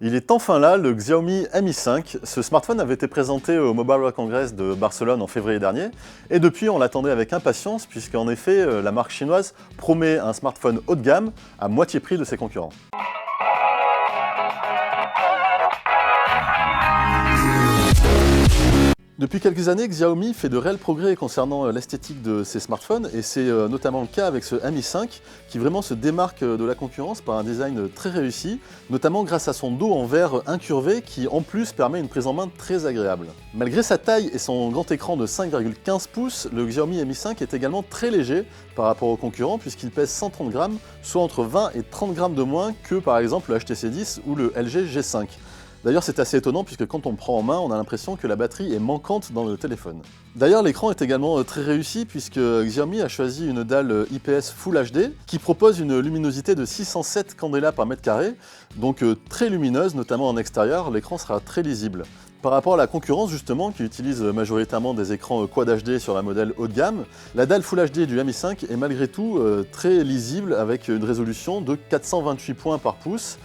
Il est enfin là, le Xiaomi Mi 5. Ce smartphone avait été présenté au Mobile World Congress de Barcelone en février dernier. Et depuis, on l'attendait avec impatience, puisqu'en effet, la marque chinoise promet un smartphone haut de gamme à moitié prix de ses concurrents. Depuis quelques années, Xiaomi fait de réels progrès concernant l'esthétique de ses smartphones et c'est notamment le cas avec ce Mi 5 qui vraiment se démarque de la concurrence par un design très réussi, notamment grâce à son dos en verre incurvé qui en plus permet une prise en main très agréable. Malgré sa taille et son grand écran de 5,15 pouces, le Xiaomi Mi 5 est également très léger par rapport aux concurrents puisqu'il pèse 130 grammes, soit entre 20 et 30 grammes de moins que par exemple le HTC 10 ou le LG G5. D'ailleurs, c'est assez étonnant puisque quand on le prend en main, on a l'impression que la batterie est manquante dans le téléphone. D'ailleurs, l'écran est également très réussi puisque Xiaomi a choisi une dalle IPS Full HD qui propose une luminosité de 607 candela par mètre carré, donc très lumineuse, notamment en extérieur, l'écran sera très lisible. Par rapport à la concurrence justement, qui utilise majoritairement des écrans Quad HD sur la modèle haut de gamme, la dalle Full HD du Mi 5 est malgré tout très lisible avec une résolution de 428 points par pouce,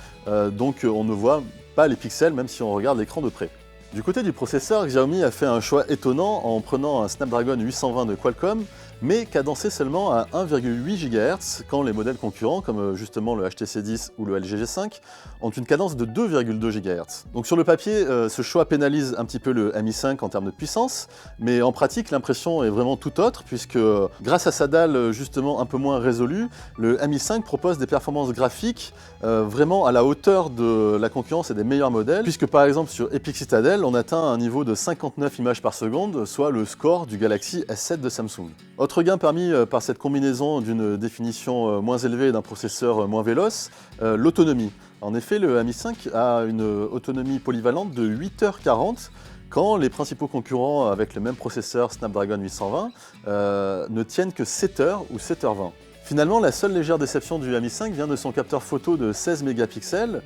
donc on ne voit pas les pixels même si on regarde l'écran de près. Du côté du processeur, Xiaomi a fait un choix étonnant en prenant un Snapdragon 820 de Qualcomm, mais cadencé seulement à 1,8 GHz, quand les modèles concurrents, comme justement le HTC 10 ou le LG G5, ont une cadence de 2,2 GHz. Donc sur le papier, ce choix pénalise un petit peu le Mi 5 en termes de puissance, mais en pratique, l'impression est vraiment tout autre, puisque grâce à sa dalle justement un peu moins résolue, le Mi 5 propose des performances graphiques vraiment à la hauteur de la concurrence et des meilleurs modèles, puisque par exemple sur Epic Citadel, on atteint un niveau de 59 images par seconde, soit le score du Galaxy S7 de Samsung. Autre gain permis par cette combinaison d'une définition moins élevée et d'un processeur moins véloce, l'autonomie. En effet, le Mi 5 a une autonomie polyvalente de 8h40, quand les principaux concurrents avec le même processeur Snapdragon 820 ne tiennent que 7h ou 7h20. Finalement, la seule légère déception du Mi 5 vient de son capteur photo de 16 mégapixels.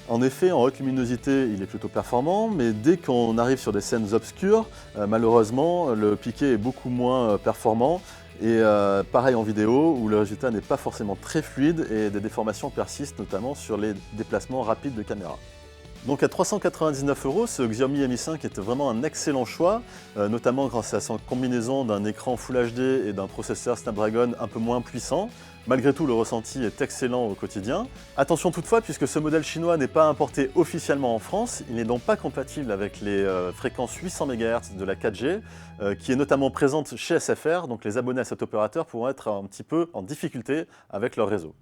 En effet, en haute luminosité, il est plutôt performant, mais dès qu'on arrive sur des scènes obscures, malheureusement, le piqué est beaucoup moins performant. Et pareil en vidéo, où le résultat n'est pas forcément très fluide et des déformations persistent, notamment sur les déplacements rapides de caméra. Donc à 399 €, ce Xiaomi Mi 5 est vraiment un excellent choix, notamment grâce à sa combinaison d'un écran Full HD et d'un processeur Snapdragon un peu moins puissant. Malgré tout, le ressenti est excellent au quotidien. Attention toutefois, puisque ce modèle chinois n'est pas importé officiellement en France, il n'est donc pas compatible avec les fréquences 800 MHz de la 4G, qui est notamment présente chez SFR, donc les abonnés à cet opérateur pourront être un petit peu en difficulté avec leur réseau.